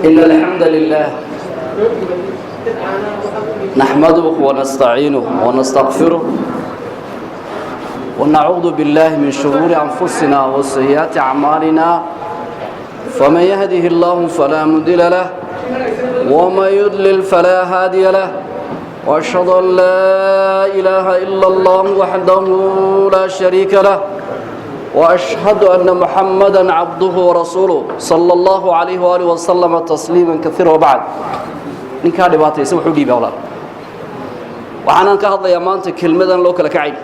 إن الحمد لله نحمده ونستعينه ونستغفره ونعوذ بالله من شرور أنفسنا وسيئات أعمالنا فمن يهده الله فلا مضل له ومن يضلل فلا هادي له وأشهد أن لا إله إلا الله وحده لا شريك له وأشهد أن محمدًا عبده ورسوله صلى الله عليه وآله وسلم تسليما كثيرا وبعد نك هذا باتي سوى حدي بولا وحنا كهذا يا مانت كلمة لوك لك عيد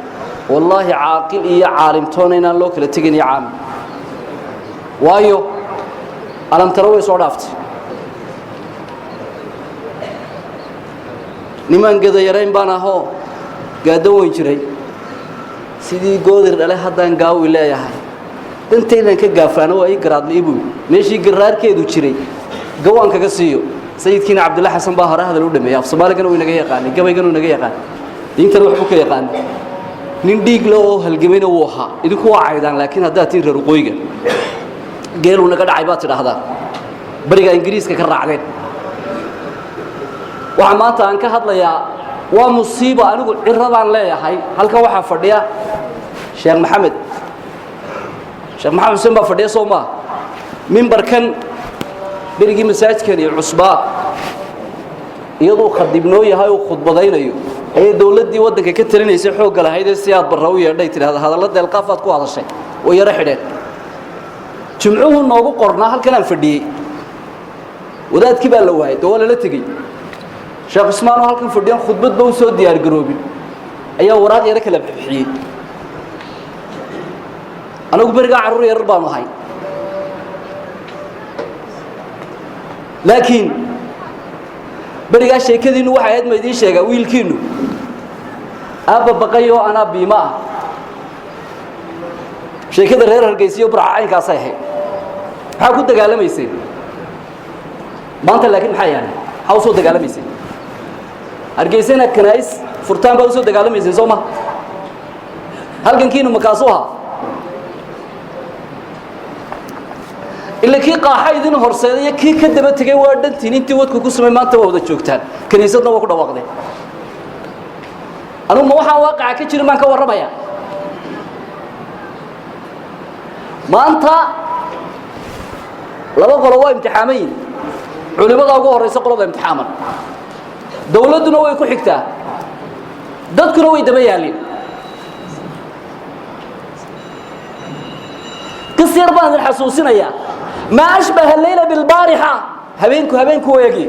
والله عاقل يا عالم تونينا لوك لتجني عام وايو ألم تروي صورافت نمان قد يرين بنا هو قدوين شري sidii goodir dhalay haddaan gaawi leeyahay dantaydan ka gaafaan oo ay garaad liibu meeshii garaarkeedu jiray gawaan kaga siiyo sayidkiina Cabdullaahi Xasan baa hore hadal u dhameeyay af Soomaaligan uu inaga yaqaan gabaygan uu inaga yaqaan diintan wax uu ka yaqaan nin dhiig leh oo halgamayna uu ahaa idinku waa caydaan laakiin hadda tiin reer qoyga geel uu naga dhacay baad tidhaahdaa bariga Ingiriiska ka raacdeen waxa maanta aan ka hadlayaa waa musiibo anigu ciradaan leeyahay halka waxa fadhiya Sheekh Maxamed Xuseen baa fadhiya Soomaa minbarkan berigi masaajidkan iyo cusbaa iyadoo khadibnoo yahay oo khudbadaynayo ay dawladii wadanka ka talinaysay xoog lahayd si aad barraw yeedhay tiraahdo hadalada deelqaafaad ku hadashay oo yara xidheen jumcuhu noogu qornaa halkan aan fadhiyay wadaadkii baa la waayay dawlad la tagay Sheekh Usmaan oo halkan fadhiyan khudbad baa soo diyaar garoobin ayaa waraaq yar kala bixiyay anagu bariga carruur yar baan ahay laakiin bariga sheekadiinu waxa aad ma idin sheega wiilkiinu aaba baqayo ana biima sheekada reer Hargeysa Burcaynkaas ay ahayd waxa ku dagaalamayeen maanta laakiin maxay yahay haw soo dagaalamayeen Hargeysana kanays furtaan baa soo dagaalamayeen Soomaa halkankiinu makaasuha ila kii qaaxaydin horseeday kii ka daba tagay waa dhantiin intii wadku ku samay maanta wada joogtaan kaniisadna waa ku dhawaaqday anu ma waxa waaqaca ka jira maan ka warramaya maanta laba qolo waa imtixaamayn culimada ugu horeysa qolada imtixaaman dawladuna way ku xigtaa dadkuna way daba yaalin kasir baan xasuusinaya ma ashbaha layla bil bariha habeenku weegi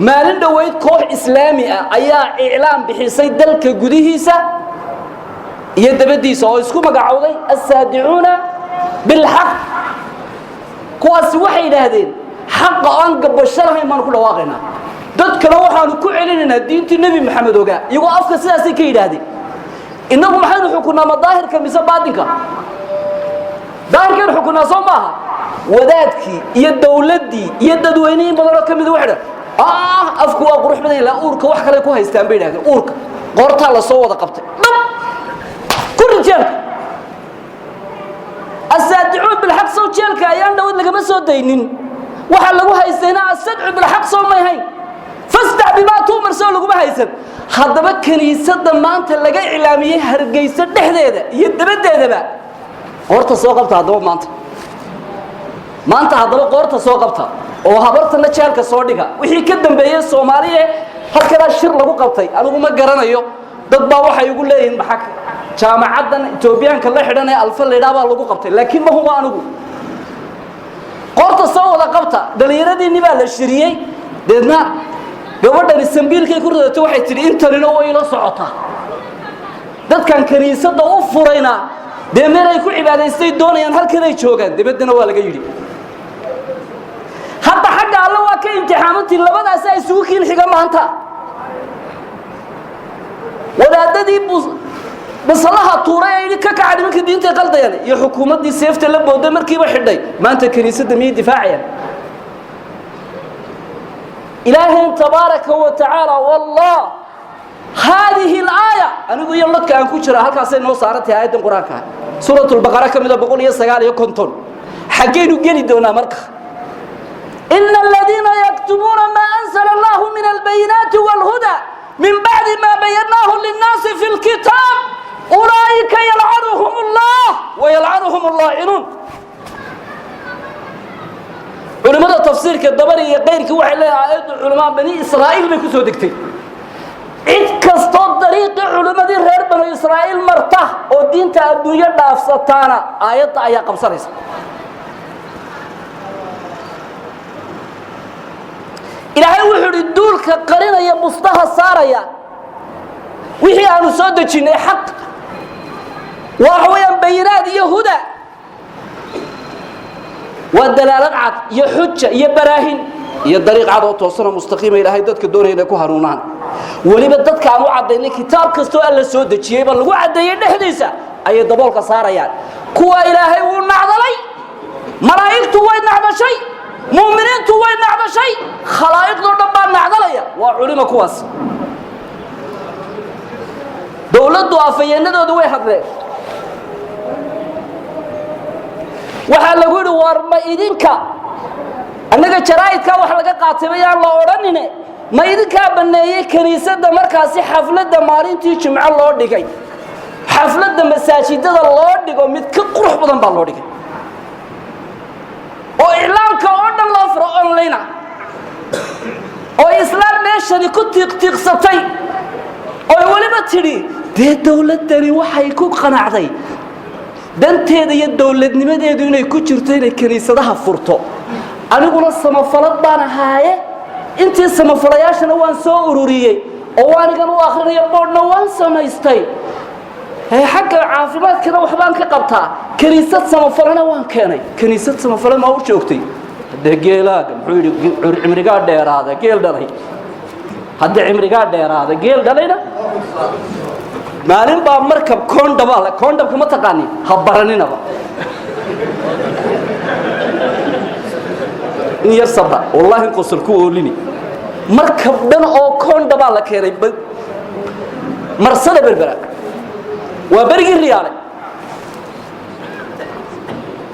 maalin dhaweyd koox islaami ah ayaa iclaan bixisay dalka gudihiisa iyo dabadiisa oo isku magacowday as-saadi'una bil haqq kuwaas waxay yiraahdeen xaq aan gabasharahay maan ku dhawaaqayna dadkana waxaanu ku celinaynaa diintii Nabi Maxamed oga iyagoo afka sidaas ka yiraahdeen inagu maxaynu xukunaa madaahirka mise baadinka daahirkan xukunaa Soomaa wadaadkii iyo dawladii iyo dadweynaha badan oo kamid waxa afku waa qurux badan la uurka wax kale ku haystaan bay yiraahdeen uurka qorta la soo wada qabtay kullu jeelka as-saadi'un bil haqq soo jeelka ayaan dawlad laga soo daynin waxa lagu haysanaa as-saadi'un bil haqq soo ma yahay fasda bima tuumar soo lagu haysan hadaba kaniisada maanta laga ilaamiyay Hargeysa dhexdeeda iyo dabadeedaba qorta soo qabta hadaba maanta hadaba qorta soo qabta oo habartana jeelka soo dhiga wixii ka dambeeyay Soomaaliya halka shir lagu qabtay anigu ma garanayo dad baa waxay ugu leeyihiin maxak jaamacadan Itoobiyaanka la xidhanay alfa leedaaba lagu qabtay laakiin ma huwa anigu qorta soo wada qabta dhalinyaradiina baa la shiriyay deedna gabadhan Sambiilkay ku ridato waxay tiri intanina way la socotaa dadkan kaniisada u furayna deemeeray ku cibaadaystay doonayaan halkan ay joogan dibadana waa laga yiri hadda xagga alla waa ka imtixaamantii labadaas ay isugu kiil xiga maanta wadaadadii basalaha tuuray ay ka kacay markii diinta qaldayaan iyo xukuumadii seefta la booday markiiba xidhay maanta kaniisada miyay difaacayaan ilaahay tabaaraka wa ta'ala wallah هذه الآية أنا أقول لك أن كشرة هل كاسين نو صارت هاي القرآن سورة البقرة كم إذا بقول يسقال يكونتون حقين وجني دونا مرك إن يكتمون ما أنزل الله من البينات والهدى من بعد ما بيناه للناس في الكتاب أولئك يلعنهم الله ويلعنهم اللاعنون. علماء التفسير كالدبري غيرك وحلا علماء بني إسرائيل بيكسو دكتي إذ كستو طريق علماء غير بني إسرائيل مرته ودين تأدوية دافستانا آيات قبصريس إلهي وحر الدول كقرينة يبصدها السارية وحي أنو صدقين حق وحويا بينات يهودا والدلالات عاد يحجة يبراهن يدريق عاد وتوصلنا مستقيمة إلى هيدتك الدور هنا كهرونان ولي بدت كانوا عدين كتاب كستو ألا صدقين بل لو عدين حديثة أي دبولك سارية كوا إلهي ونعضلي ملايكته وين نعض شيء مؤمنين توين نعض شيء خلائق دول دبان نعضليا وعلماء كواس دولة ضعفيين دوي حضره waxaa lagu yiri war ma idinka anaga jaraa'idka wax laga qaatayaan la oranine ma idinka baneeyay kaniisada markaasi xafladda maalintii jimco loo dhigay xafladda masaajidada loo dhigo mid ka qurux badan baa loo dhigay oo ilaanka oo dhan loo furo online oo islaam meeshani ku tiiqtiiqsatay oo waliba tiri dawladani waxay ku qanacday danteeda iyo dawladnimadeedu inay ku jirto inay kaniisadaha furto aniguna samafalad baan ahaaye intii samafalayaashana waan soo ururiyay oo waanigan u akhrinayo boodna waan samaystay xagga caafimaadkana waxbaan ka qabtaa kaniisad samafalana waan keenay kaniisad samafalana ma u joogtay hadda geelaaga muxuu yiri cimriga dheeraada geel dhalay hadda cimriga dheeraada geel dhalayna maalin baa markab koondhabka ma taqaani ha baraninaba in yar sabra wallahi qosol ku oolini markab dhan oo koondhaba la keenay marsada berbera waa berigii riyaale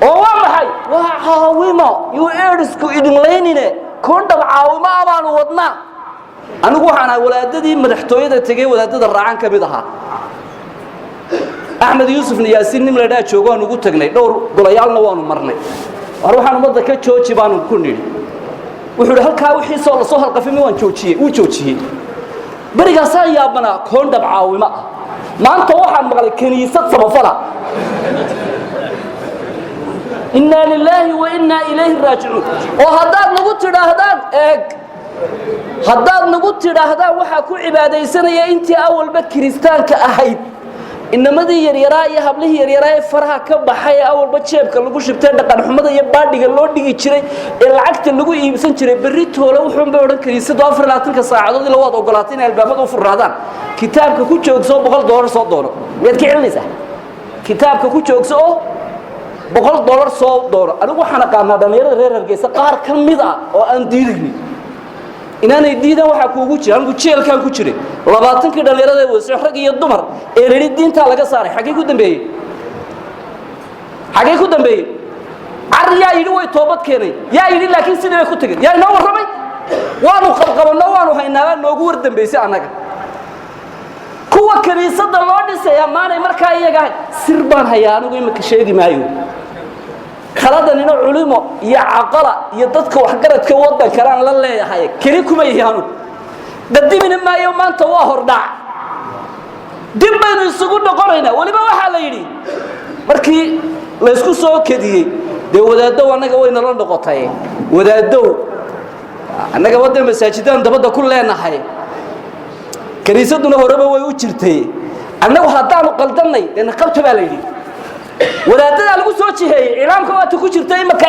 oo waa maxay waa caawimo yu eedisku idin leynine koondhab caawimo abaan wadnaa anigu waxaan ahay walaadadii madaxtooyada tagay walaadada raacan ka mid ahaa axmed yuusuf niyaasiin nin leedaa joogo aan ugu tagnay dhowr golayaalna waanu marnay war waxaan umada ka jooji baan ku nidhi wuxuu halkaa wixii soo la soo halqafimay waan joojiyay barigaas aan yaabana koondhab caawimo maanta waxaan maqlay kaniisad samafala inna lillahi wa inna ilayhi raaji'uun oo haddaad nagu tidhaahdaan haddaad nagu tidhaahdaan waxaa ku cibaadaysanaya intii awalba kiristaanka ahayd inamadii yaryaraa iyo hablihii yaryaraa ee faraha ka baxay awalba jeebka lagu shibtay dhaqan xumada iyo baadhiga loo dhigi jiray ee lacagta lagu iibsan jiray berri toole wuxuu bay oran kariisadu 24 saacadood ila wada ogolaatay in albaabada u furraadaan kitaabka ku joogso $100 soo doono mid ka celinaysa kitaabka ku joogso $100 soo doono anigu waxaan aqaanaa dhalinyarada reer Hargeysa qaar ka mid ah oo aan diidaynin inaanay diidan waxa kuugu jira anigu jeelkaan ku jiray 20 dhalinyarada weesay rag iyo dumar ee reer diinta laga saaray xagee ku dambeeyay ariya yiri way toobad keenay yaa yiri laakiin sidii ku tagay yaa inoo warramay waanu qabqabano waanu haynaa noogu war dambeysay anaga kuwa kaniisada loo dhisay amaanay markaa iyaga sir baan hayaa anigu imika sheegi maayo خلادنا علماء يا عقلة يا ضدك وحجرت كوضع كلام الله يا حي كلي كم يهانو قدي من ما يوم ما أنت واهر دع دم بين السجود نقرينا واللي ما واحد ليني مركي لا يسكت سو كذي ده وده دو أنا جوين الله نقطعه وده دو أنا جواد المساجدان ده بدأ كلنا حي كنيستنا هربا ويوتشرتي أنا وحدان قلتني لأن قبت باليني wadaadada lagu soo jiheeyay ilaamka waad ku jirtay imaka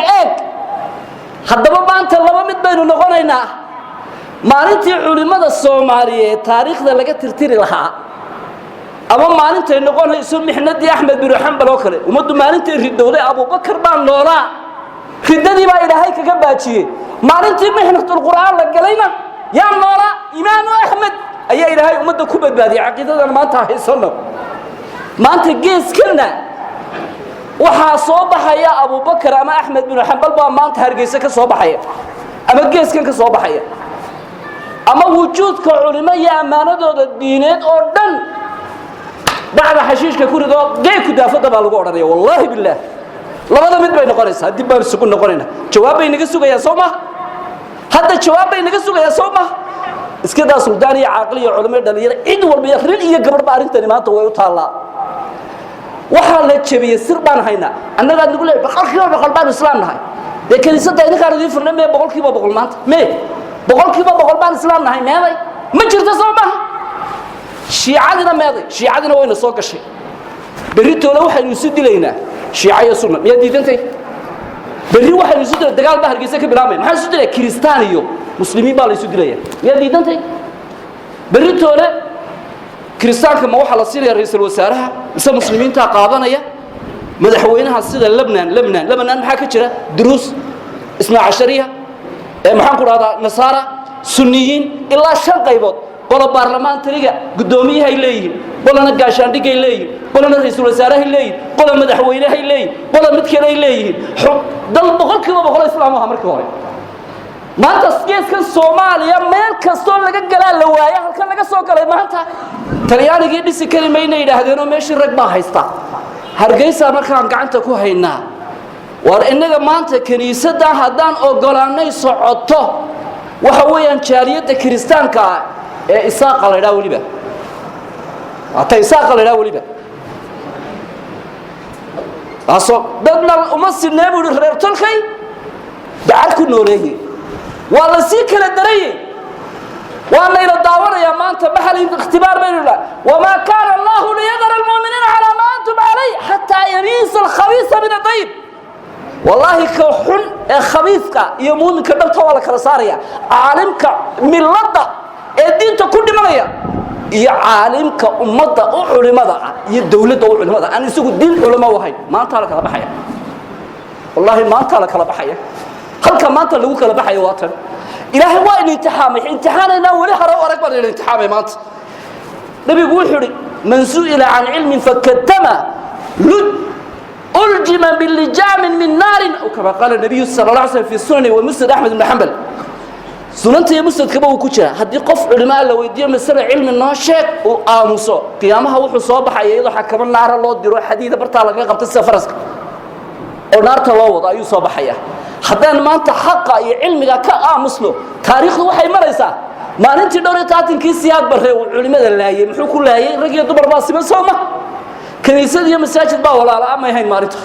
haddaba maanta laba mid baynu noqonaynaa maalintii culimada Soomaaliyeed taariikhda laga tirtiri lahaa ama maalintay noqonayso mixnadii Axmed bin Hanbal oo kale umadu maalintay ridowday Abu Bakar baan noolaa ridadii baa Ilaahay kaga baajiyay maalintii mixnatul Qur'aan la galayna yaa noolaa Imaam Ahmed ayaa Ilaahay umada ku badbaadiyay aqeedadan maanta haysano maanta geeskana waxaa soo baxaya Abu Bakar ama Ahmed bin Hanbal baa maanta Hargeysa ka soo baxaya أما جيس كان كصوب حياة أما وجود كعلماء يا أمانة الدينات أردن بعد حشيش ككوري ده جاي كده فضل على الجوار والله بالله لماذا مد بين قريص هدي بين سكون نقرينا جوابي نقصوا يا سوما هذا جوابي نقصوا يا سوما إسكده سوداني عقلي علماء دليل إد والبيخرين إيه قبر بارين تاني ما توي وطالع وحالة شبيه سربان هينا أنا قاعد نقول بقول بان الإسلام هاي لكن يصدق إذا كانوا يفرنا ما بقول كيف بقول مات ما بقول كيف بقول بان الإسلام هاي ما هاي ما جرت سوما شيعنا ما هذي شيعنا وين الصوت الشيء بريتو لو واحد يسد لينا شيعية سنة يا دي أنت بري واحد يسد الدجال بحر جيسك بلامه ما يسد له كريستانيو مسلمين بالي يسد له يا دي أنت بريتو له كريستان كما واحد لصير رئيس الوزراء بس مسلمين تقاضنا يا مدحوينها السيدة لبنان محاكي كذا دروس اسمها عشرية محاكي هذا نصارى سنيين إلا شن قيبض ولا برلمان تريجا قدومي هاي ليه ولا نقاشان دقي ليه ولا رئيس الوزراء هاي ليه ولا مدحوينه هاي ليه ولا متكل هاي ليه حب دل بقول كذا بقول إسلامها مركوري ما أنت سكيس كالصوماليا مين كاستون لقى جلال لوايا هل كان لقى سوق عليه ما أنت ترياني جيد سكري ما ينيده هذينو ماشي الرقبة هيستا هرجيسا مركان قعنت كو هينا وإنك ما أنت كنيسة هدان أو قلاني صعدته وحويا شارية كريستان كا إساق على راولي به أنت إساق على راولي به أصلا بدنا أمسي النبي الرجال خي دعك النوري والله سيكل الدري والله إلى الدعوة يا ما أنت محل اختبار بين الله وما كان الله ليذر المؤمنين على ما أنتم عليه حتى يميز الخبيث من الطيب والله كحن خبيثك يمون كدلت ولا كرساريا عالمك من لدى الدين تكون مريا يا عالمك أمضى علماء يا الدولة علماء أنا سوق الدين علماء وهاي ما أنت لك بحياة والله ما أنت لك بحياة هل كمان أنت لو كلا بحياة وطن إلهي وين امتحاننا ولا هرا ورقبة الامتحان مات نبي يقول حري من سئل عن علم فكتم ألجم باللجام من نار أو كما قال النبي صلى الله عليه وسلم في السنن ومسند أحمد بن حنبل سننت يا مسند كبا وكجرا هدي قف علماء لو يدير مسألة علم الناشئ وآموسه قيامها وحصاب حياة حكم النار الله ديرو حديد برتا لقى قبت السفرس ونار تلوض أيو صاب حياة haddaan maanta xaqa iyo cilmiga ka aamusno taariikhdu waxay maraysaa maalintii dhowr iyo 30 siyaad barre uu culimada laayay muxuu ku laayay rag iyo dumar baa siman sooma kaniisad iyo masaajid baa walaala ama yahay maalinta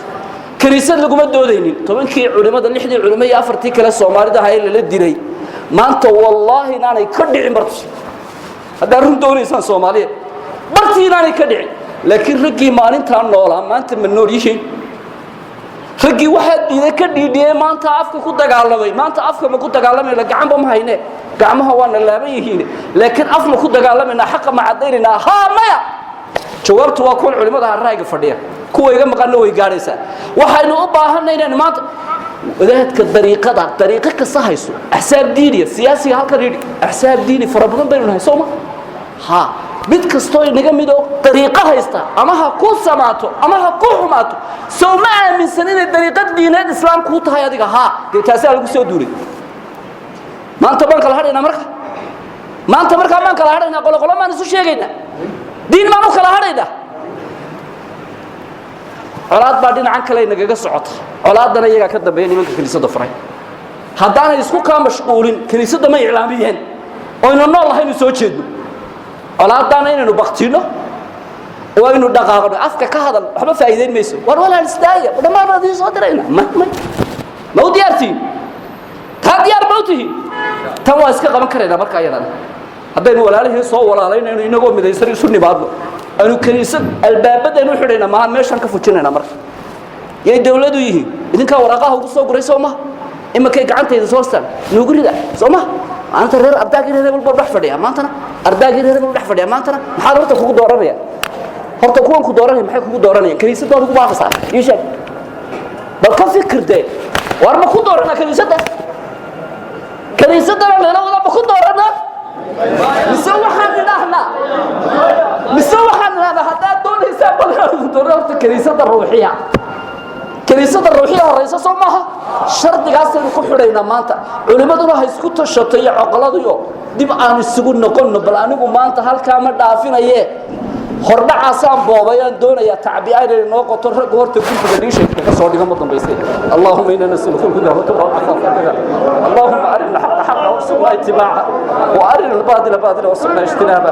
kaniisad laguma doodaynin 10kii culimada 6dii culimo iyo 4tii kale Soomaalida hay la diray maanta wallahi inaanay ka dhicin barti haddaan run doonaysaan Soomaaliyeed barti inaanay ka dhicin laakiin raggii maalinta noolaa maanta ma nool yihiin رجي واحد إذا كدي ما أنت عفك كود دجالمي ما أنت عفك ما كود دجالمي لك عم بمهينه جامها وانا لا بيهينه لكن عفك ما كود دجالمي نحق مع ديرنا ها مايا جوابت وأكون علماء ده الرأي فرديه كوي جم قالوا يجارسه وحين أباها هنا ما وذهت كطريقة ده طريقة كصحيح حساب ديني سياسي هالكريد حساب ديني فربنا بينهم سوما ها mid kasto inaga mid oo dariiqa haysta ama ha ku samaato ama ha ku xumaato soo ma aaminsanina dariiqad diineed islaamku u tahay adiga ha taasi lagu soo duuray maanta baan kala hadhayna maanta maan kala hadhayna qolo maan isu sheegayna diin maan u kala hadhayna colaad baa dhinacan kale inaga socota colaadana iyaga ka dambeeyay nimanka kaniisada furay haddana isku ka mashquulin kaniisada ma iclaamiyeen oo inuu nool lahayn soo jeedo colaadana inaynu baqtino oo inuu dhaqaaqno afka ka hadal waxba faa'iideyn mayso war walaal istaaga dhamaanadii soo dirayna ma u diyaartiin taa diyaar bawtihi tan waa iska qaban karayna marka ayadana haddaynu walaalihii soo walaalayno inagoo midaysan isu nimaadno aanu kaniisad albaabadaynu xidhayna maahan meeshan ka fujinayna marka yay dawladu yihiin idinka waraaqaha ugu soo guray Soomaa imakay gacantayda soo staan nuugu rida Soomaa أنت رير أرداك رير بقول بحفظيها ما أنتنا أرداك رير بقول بحفظيها ما أنتنا محاضرة تكون دورانية هرت كون كدورانية محي كون دورانية كنيسة دور كون باقصة يشاف بل كم فكر ده وارما كون دورنا كنيسة ده لنا ولا بكون دورنا مسوي حالنا إحنا مسوي حالنا هذا دون حساب ولا دورنا كنيسة الروحية الرئيسة صومها شرط قاسين كحرينا مانتا علماء هيسكو تشطي عقلاديو dib aan isugu noqono bal anigu maanta halka ma dhaafinaye hordhacaasaan boobayaan doonaya tacbiir ay noo qoto rag horta gudbiga dhiishay ka soo dhigo ma dambeysay Allahumma inna nas'aluka al-huda wa taqwa Allahumma arina al-haqqa haqqan warzuqna ittibaa'a wa arina al-baatila baatilan warzuqna ijtinaaba